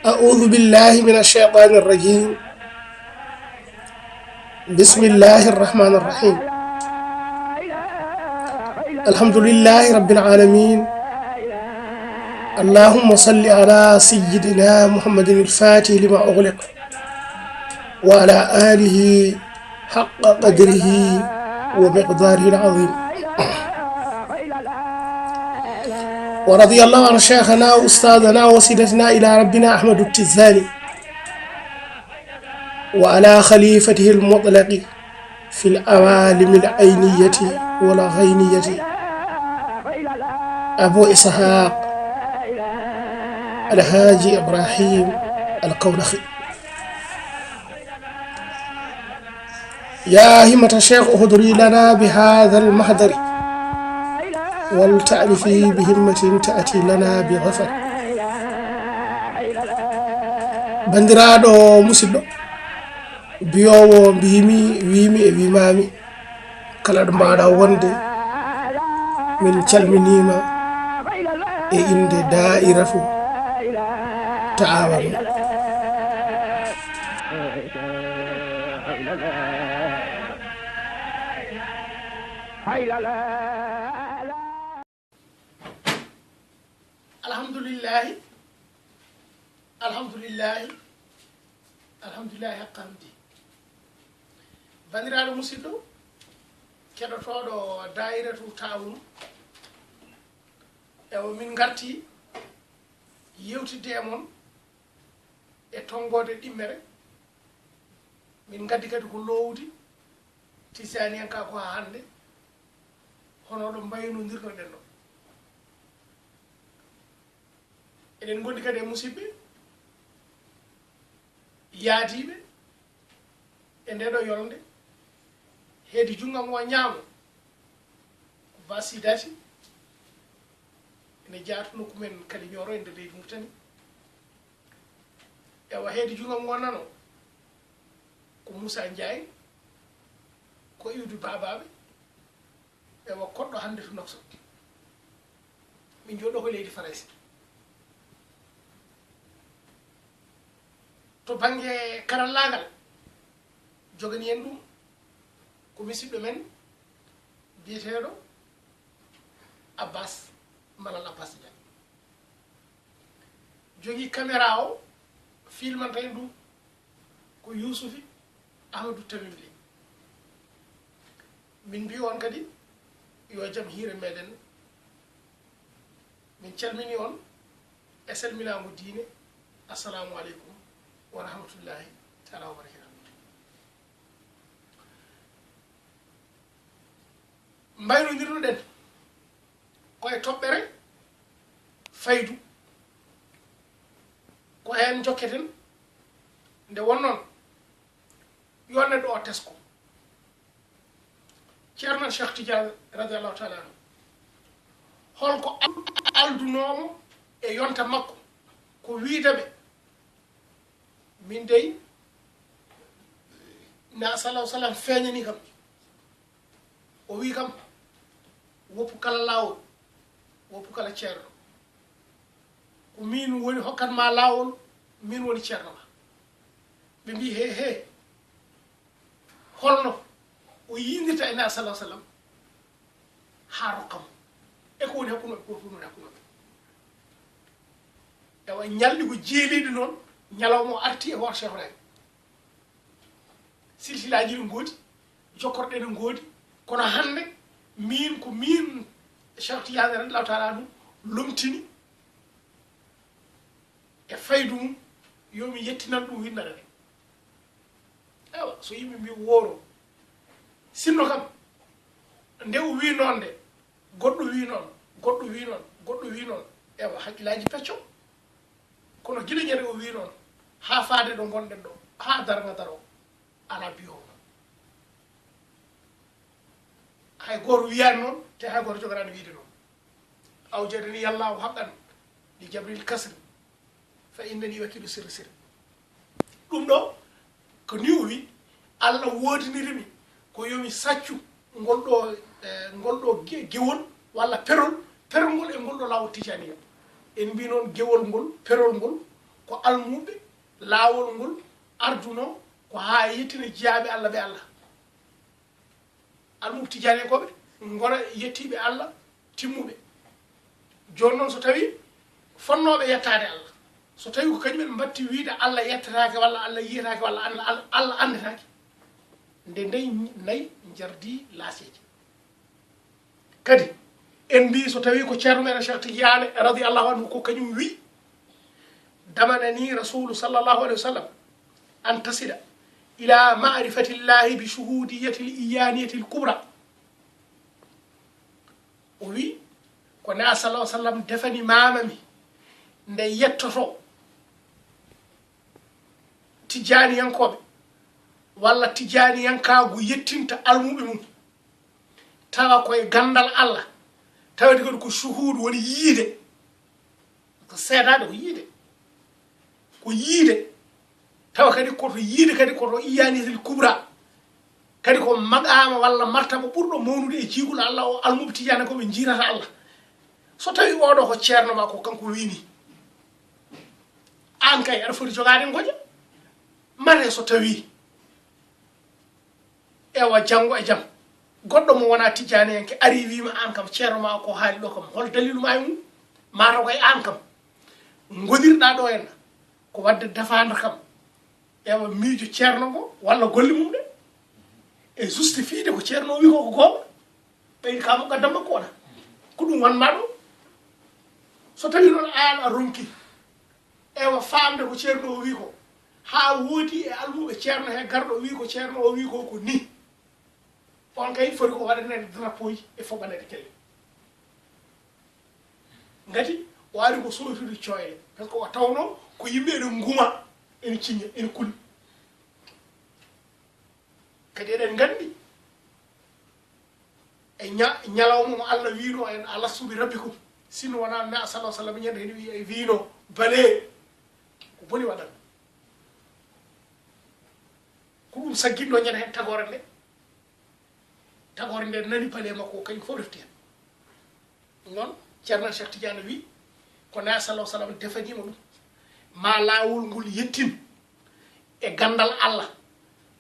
أعوذ بالله من الشيطان الرجيم. بسم الله الرحمن الرحيم. الحمد لله رب العالمين. اللهم صل على سيدنا محمد الفاتح لما أغلق وعلى آله حق قدره ومقداره العظيم. ورضي الله عن شيخنا وأستاذنا وسيدتنا إلى ربنا أحمد التزاني وعلى خليفته المطلق في الأوالم العينية والغينية أبو إسحاق الهاجي إبراهيم الكولخي. يا همة الشيخ اهدري لنا بهذا المحضر ولتعرفي بهمة تأتي لنا بغفر. بندرادو مسيدو biyowo mbimi wimi e wimami kala ɗo mbaɗa wonde min calminima e inde da'iratu ta'awanu. alhamdulillahi alhamdulillahi alhamdulillahi haqqamdi. bandiraɗo musidɗo keɗotoɗo da'iratu ta'awunu, ewo min garti yewtidde e mon e tongode ɗimmere. min gaddi kadi ko lowdi tisani en ka ko ha hande hono ɗo mbaynodirnoɗen ɗo. eɗen gondi kadi e musidɓe yaadiɓe e ndeɗo yolde heedi junggam o ñaamo ko basidati ene jaatu nokku men kadi ñoro e nder leydi Mauritanie. ewa heedi junggam o nano ko Moussa Ndiaye ko iwdu babaɓe. ewa koɗɗo hande to nokso min joɗɗo ko leydi Faransi. to banggue karallagal jogani en ɗum ko musidɗo men biyeteɗo Abbas Malal Abbas Dia jogui caméra o filmanta en ɗum ko Youssoufi Amadou Tamim Ly. min mbi on kadi yo jaam hiire meɗen. min calmini on e salminago diine. assalamu aleykum wa rahmatullahi taala wa barakatuh. mbaynodirnoɗen koye toɓɓere faydu ko hen jokketen nde wonnoon yo neɗɗo o tesko ceerno Cheikh Tidiane radiallahu taala anu holko aldunomo e yonta makko ko wiidaɓe min dey na sallahu sallam feeñani kam o wi kam woppu kala lawol woppu kala ceerno ko min woni hokkatma lawol min woni ceerno ma. ɓe mbi he holno o yindirta e na sallahu sallam ha rokkam e ko woni hakkunoɓe ko fu woni hakkunoɓe. ewa ñalɗi ko jeeliɗi noon ñalawma o arti e hoto Cheikh Ibrahima. silsilaji ɗi goodi jokkorɗe ɗe goodi kono hande min ko min Cheikh Tidiane radiallahu taala anhu lomtini e faydu mum yomi yettinan ɗum winnere nde. ewa so yimɓe mbi wooro sinno kam nde o wi noon nde goɗɗo wi noon goɗɗo wi noon goɗɗo wi noon. ewa haqqillaji pecco kono guila ñande o wi noon ha faade ɗo gonɗen ɗo ha darga daro ala biyo hay goto wiyani noon te hay goto jogorani wiide noon. aw jadani yallahu haqqan li jabril kasri fa innani wakilu sirri sirri. ɗum ɗo ko ni o wi Allah wodinirimi ko yomi saccu ngolɗo gewol walla perol ngol e ngolɗo lawol tijaniya. en mbi noon gewol ngol perol ngol ko almuɓe laawol ngol arduno ko ha yettina jiyaaɓe Allah ɓe Allah almuɓe tijani koɓe gona yettiɓe Allah timmuɓe joni noon so tawi fonnoɓe yettade Allah so tawi ko kañumen mbatti wiide Allah yettatake walla Allah yiyatake walla Allah andetake nde nayi jardi laaseji kadi en mbi so tawi ko ceerno meɗen Cheikh Tidiane radiallahu anhu ko kañum wi damanani rasulu sallallahu alayhi wa sallam an tasila ila ma'rifati llahi bi shuhudiyati l iyaniyati l kubra o wi ko na sallallahu sallam defani mamami nde yettoto tijaniyankoɓe walla tijaniyankagu yettinta almuɓe mum tawa koye gandal Allah tawde kadi ko shuhudu woni yiide ko seedade ko yiide tawa kadi koto yiide kadi koto iyaniyatil kubra kadi ko magama walla martaba ɓurɗo mawnude e jiigol Allah o almuɓe tijani koɓe jiirata Allah so tawi oɗo ko ceerno ma ko kanko wini an kay aɗa foti jogade goƴa mane so tawi ewa janggo e jaam goɗɗo mo wona tijani yanke ari wima an kam ceerno ma ko haali ɗo kam hol dalilu ma e mum mataw koye an kam gonirɗa ɗo henna ko wadde defande kam ewa miijo ceerno ngo walla golle mum ɗe e justifiede ko ceerno o wi ko goonga ɓeydi ka mo gaddam makko wona ko ɗum wanma ɗo so tawi noon an a ronki ewa famde ko ceerno o wi ko ha woodi e almuɓe ceerno he garɗo wi ko ceerno o wi ko ni on kay foti ko waɗanede drapeau ji e foɓanede kelle ngati o ari ko soytude coyde par ce que o tawno ko yimɓe eɗen nguma ene ciña ene kuli kadi eɗen gandi e ñalawma mo Allah wino en alastu bi rabbikum sino wona na sallallahu alaihi wasallam ñande ene wino bale ko boni waɗan ko ɗum sagginɗo ñande hen tagore nde nani bale makko kañum fof refti hen noon ceerno Cheikh Tidiane wi ko na sallallahu alaihi wasallam defanima ɗum ma lawol ngol yettin e gandal Allah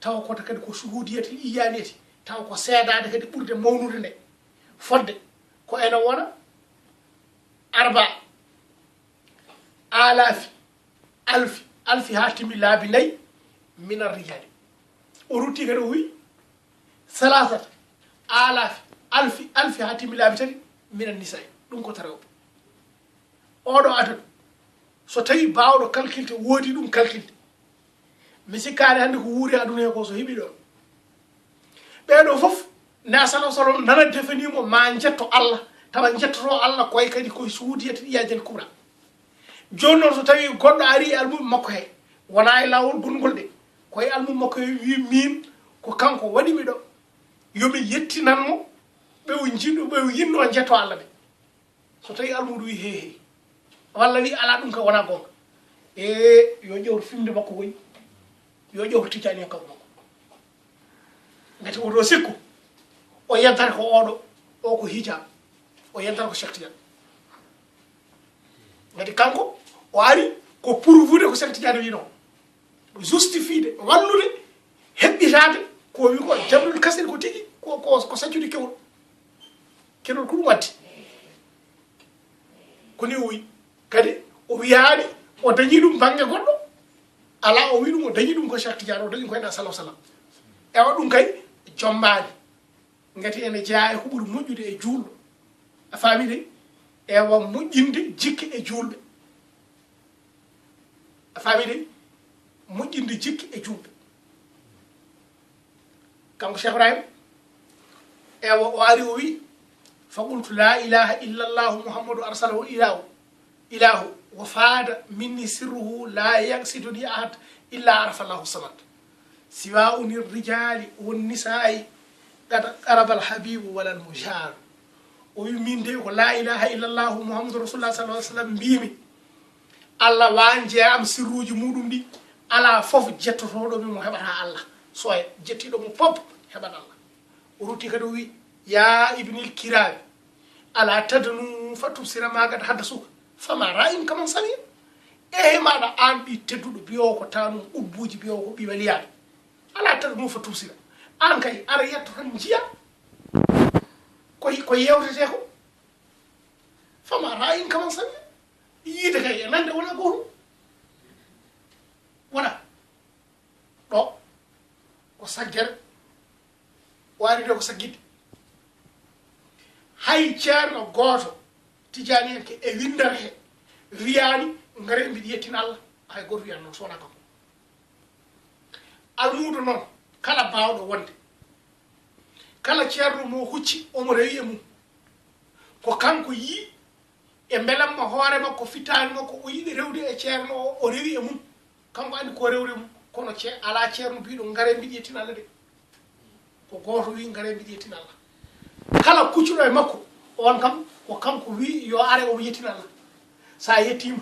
taw koto kadi ko shuhudiyati iyaniyati taw ko seedade kadi ɓurde mawnude nde fodde ko ene wona arba alfi ha timi laabi nayyi min arrijali o rutti kadi o wi salasata alfi ha timi laabi tati min annisa'i ɗum ko rewɓe oɗo adadu so tawi bawɗo calculte woodi ɗum calculte mi sikkani hannde ko wuuri aduna he ko so heeɓi ɗon ɓeɗo foof na sallallahu alaihi wasallam nana defanimo ma jetto Allah tawa jettoto Allah koye kadi koye suudiyata iyadel kubra joni noon so tawi goɗɗo ari e almuɓe makko he wona e lawol gongol ɗe koye almuɓe makko he wi min ko kanko waɗimi ɗo yomi yettinanmo ɓewo jinɗo ɓewo yinno jetto Allah ɓe so tawi almuɗo wi hehe walla wi ala ɗum ka wona gonga yo ƴewto fimde makko woyi yo ƴewto tijani hen kanko makko gati oɗo sikku o yentata ko oɗo o ko hijab o yentata ko Cheikh Tidiane gati kanko o ari ko prouvude ko Cheikh Tidiane wino justifiede wallude heɓɓitade ko wi ko jablul kasiri ko tigi ko saccude kewol kenol ko ɗum waddi koni o wi kadi o wiyaani o dañi ɗum bange goɗɗo ala o wi ɗum o dañi ɗum ko Cheikh Tidiane o dañi ko hen sallallahu alaihi wasallam ewa ɗum kay jombani ngati ene jeeya e ko ɓuri moƴƴude e juulɗo a faami de ewa moƴƴinde jikki e juulɓe a faami de moƴƴinde jikki e juulɓe kanko Cheikh Ibrahima ewa o ari o wi faqultu la ilaha illa llahu muhammadu arsalahu ilahu wa faada minni sirruhu la yaksiduni ahad illa arafa llahu samad siwa uni rijali wannisa'i qad qaraba alhabibu wala almujaru o wi min de ko la ilaha illa llahu muhammadu rasulullah sallallahu alaihi wasallam mbimi Allah wanje am sirruji muɗum ɗi ala fof jettotoɗomi mo heɓata Allah so e jettiɗomo pop heɓat Allah o rutti kadi o wi ya ibnil kirami ala tadnu fatubsira magad hadda suka fama ra'in kaman samir maɗa an ɓi tedduɗo biyowo ko tanum udbuji biyowo ko ɓi waliyaɓe ala taɗa ɗum fo tusira an kay ara yetto tan jiya ko yewtete ko fama rayin kaman sanne yiide kay e nande wona gotum wona ɗo ko saggere waride ko saggidde hay ceerno gooto tijani en ke e windere he wiyani ngare mbiɗa yettina Allah hay goto wiyan noon sowona kanko almudo noon kala bawɗo wonde kala ceerno mo hucci omo rewi e mum ko kanko yi e belamma hoore makko fitani makko o yiɗi rewde e ceerno o rewi e mum kanko andi ko rewde mum kono ala ceerno mbiɗo ngare mbiɗa yettina Allah de ko goto wi ngare mbiɗa yettina Allah kala kuccuɗo e makko on kam ko kanko wi yo are omo yettina Allah sa yettima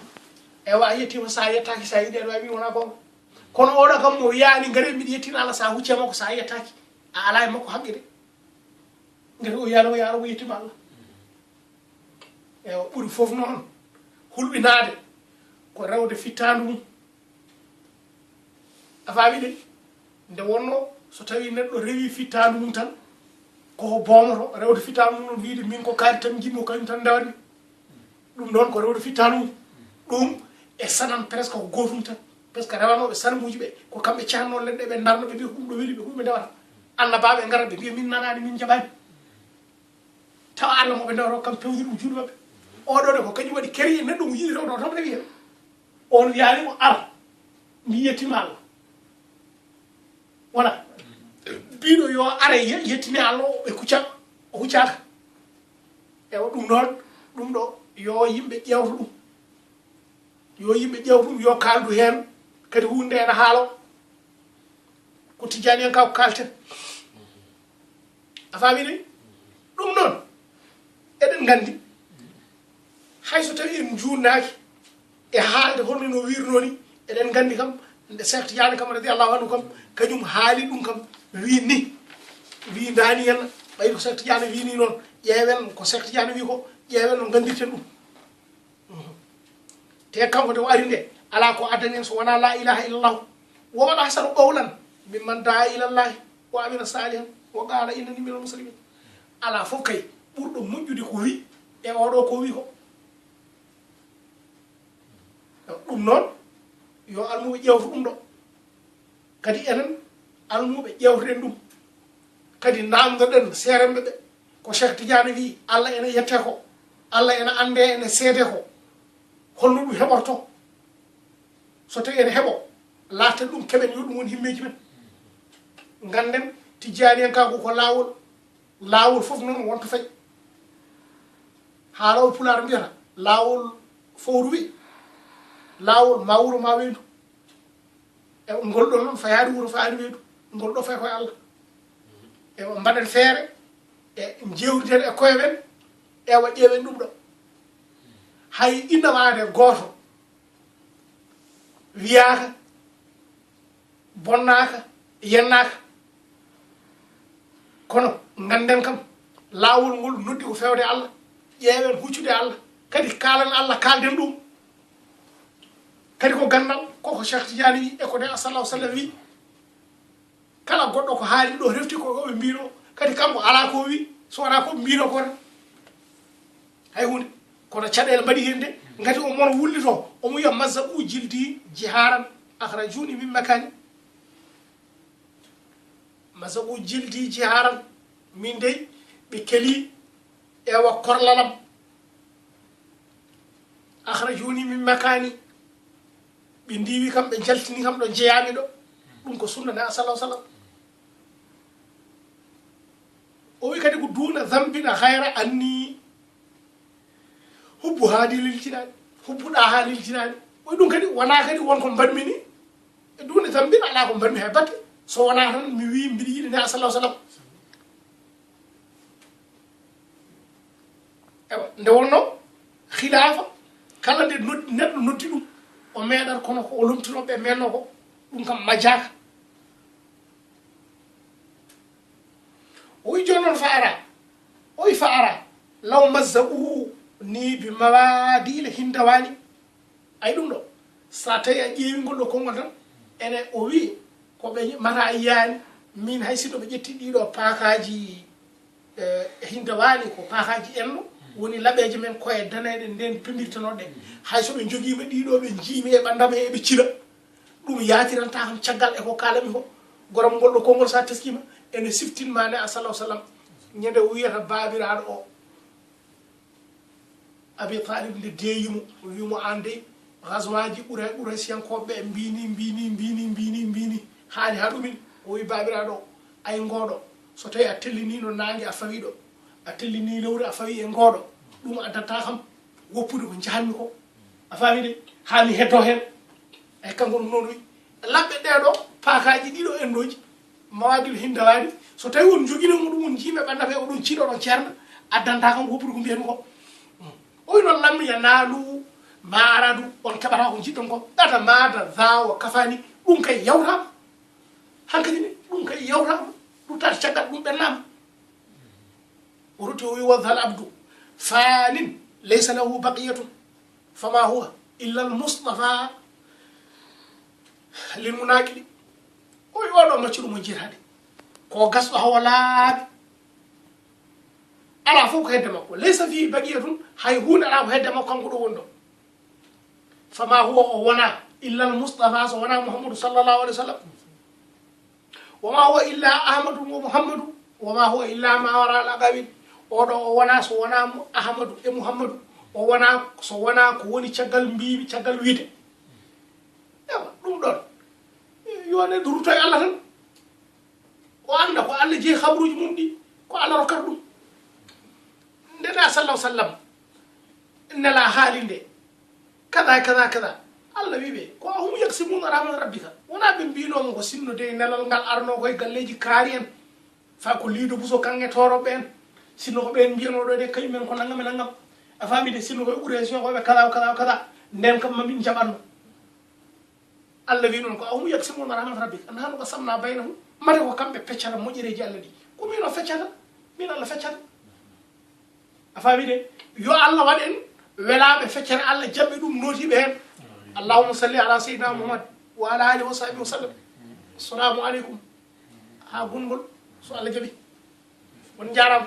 ewa yettima sa yettaki sa yiɗi aɗa wi wona gonga kono oɗo kam mo wiyani ngare mbiɗa yettina Allah sa hucce makko sa yettaki a ala e makko haqqe de ngati o yaro o yettima Allah ewa ɓuuri foof noon hulɓinade ko rewde fittandu mum a faami de nde wonno so tawi neɗɗo rewi fittandu mum tan koko bomoto rewde fittandu mum non wiide min ko kaari tan jimmo kañum tan ndawatmi ɗum ɗon ko rewde fittandu mum ɗum e sanan presque ko gotum tan par ce que rewanoɓe sanmuji ɓe ko kamɓe canno leɗɗe ɓe darno ɓe mbiya ko ɗum ɗo weeli ɓe huɓe ndewata annabaɓe gara ɓe mbiya min nanani min jaɓani tawa Allah moɓe ndewata kam pewdi ɗum juuɗe maɓɓe oɗo de ko kañum waɗi keri e neɗɗo mo yiɗi rewde o tan rewi hen on wiyani mo ara mi yettima Allah wona biɗo yo ara yettini Allah ɓe kuccam o huccaka ewa ɗum noon ɗum ɗo yo yimɓe ƴewta ɗum yo yimɓe ƴewta ɗum yo kaldu hen kadi hunde ene haalo ko tijani en ka ko kalten a faami de ɗum noon eɗen gandi hayso tawi en jurnaki e haalde holno no wirno ni eɗen gandi kam nde Cheikh Tidiane kam radiallahu anhu kam kañum haali ɗum kam wi ni wi dani henna ɓayde ko Cheikh Tidiane wi ni noon ƴeewen ko Cheikh Tidiane wi ko ƴeewen no gandirten ɗum te kanko de o ari nde ala ko addani en so wona la ilaha illallah wo waɗa hasanu qawlan mimman daa ilallahi wa amina salihan wa qala innani minal muslimin ala fof kay ɓurɗo moƴƴude ko wi e oɗo ko wi ko ɗum noon yo almuɓe ƴewta ɗum ɗo kadi enen almuɓe ƴewten ɗum kadi namdoɗen seremɓe ɓe ko Cheikh Tidiane wi Allah ene yette ko Allah ene ande ene seede ko holno ɗum heɓorto so tawi ene heeɓo latten ɗum keɓen yo ɗum woni himmeji men ganden Tidiane en kako ko lawol foof noon wonto fayi haalawo pulaar mbiyata lawol fowru wi lawol ma wuro ma weyndu e ngol ɗo noon fayade wuro fayade weyndu ngol ɗo fay koye Allah e mbaɗen feere e jewtiden e koye men ewa ƴeewen ɗum ɗo hay innamade goto wiyaka bonnaka yennaka kono ganden kam lawol ngol noddi ko fewde Allah ƴeewen huccude Allah kadi kalan Allah kalden ɗum kadi ko gandal koko Cheikh Tidiane wi e ko ne sallallahu sallam wi kala goɗɗo ko haali ɗo refti ko ɓe mbino kadi kanko ala ko wi so wona ko mbino ko tan hay hunde kono caɗele mbaɗi hen de gati o mono wullito omo wiya mazzabu jildi jiharan akhrajuni min makani mazzabu jildi jiharan min dey ɓe keli ewa korlalam akhrajuni min makani ɓe ndiwi kam ɓe jaltini kam ɗo jeeyami ɗo ɗum ko sunna ne sallallahu sallam o wi kadi ko duna zambina hayra anni hubbu haadi liltinani hubbuɗa ha liltinani oy ɗum kadi wona kadi wonko mbaɗmi ni e duna zambina ala ko mbaɗmi hay batte so wona tan mi wi mbiɗa yiɗi ne sallallahu sallam ewa nde wonno khilafa kala nde neɗɗo noddi ɗum o meeɗat kono ko o lomtinoɓe menno ko ɗum kam majjaka o wi joni noon fa ara law mazzaɓuhu ni bi mawadil hindawani ay ɗum ɗo sa tawi a ƴeewi ngol ɗo konngol tan ene o wi ko ɓe mata yiyani min hay sinno ɓe ƴetti ɗiɗo paakaji hindawani ko paakaji enno woni laɓeje men koye daneɗe nden pimbirtanoɗe hay so ɓe joguima ɗiɗo ɓe jiimi e ɓandam e ɓe cila ɗum yatiranta kam caggal e ko kalami ko goram ngol ɗo konngol sa teskima ene siftinmane a salah sallam ñande o wiyata babiraɗo o abi talib nde deeyimo o wimo an dey gaswaji ɓuura siyankoɓeɓe mbini haali ha ɗumin o wi babiraɗo o ay ngoɗo so tawi a tellinino nangue a fawi ɗo a tellini lewru a fawi e ngoɗo ɗum addata kam woppude ko jahanmi ko a faami de hami heddo hen ay kanko ɗum noon wi labɓe ɗeɗo paakaji ɗiɗo endoji mawadil hindawani so tawi won joguinomo ɗum won jiime ɓandafe oɗon ciiɗo ɗon ceerna addanta kam woppude ko mbiyatmi ko o wi noon lammiya naalu ma aradu on keɓata ko jiɗɗon ko ɗata maada zawo kafani ɗum kay yawtama hankadi ni ɗum kay yawtama ɗum tata caggal ɗum ɓennama o rutti o wi wadhal abdu fanin laysa lahu baqiyatun fama huwa illa almustafa lilmunaqili o wi oɗo maccuɗo mo jirade ko gasɗo hawa laaɓi ala fof ko hedde makko laysa fi baqiyatun hay hunde ala ko hedde makko kanko ɗo woni ɗo fama huwa o wona illa almustafa so wona muhammadou sallllahu alih w sallam wama huwa illa ahmadou wa muhammadou wama huwa illa ma wara al aqawin oɗo o wona so wona ahmadou e muhammadou o wona so wona ko woni caggal mbimi caggal wiide ewa ɗum ɗon yo neɗɗo rutoye allah tan o anda ko allah jeeyi habruji mum ɗi ko allah rokkata ɗum ndeɗa sallah sallam nela haali nde kada kada kada allah wiɓe ko hum yaksimuna rahman rabbika wona ɓe mbinomo ko sinno de nelal ngal arno koye galleji kaari en fa ko liido buso kange toroɓe en sinno ko ɓen mbiyanoɗo de kañumen ko naggam e naggam a faami de sinno koye ɓuresion koɓe kada kada kada nden kam mamin jaɓanno allah wi noon ko ahum yaksimuna rahman rabbika nahnu qasamna baynahum mate ko kamɓe peccata moƴƴereji allah ɗi ko min o feccata min allah feccata a faami de yo allah waɗen welaɓe feccere allah jaɓɓe ɗum notiɓe hen allahumma salli ala seydina muhammad wa ala alihi wa sahbihi wa sallam assalamu aleykum ha gongol so allah jaaɓi on jarama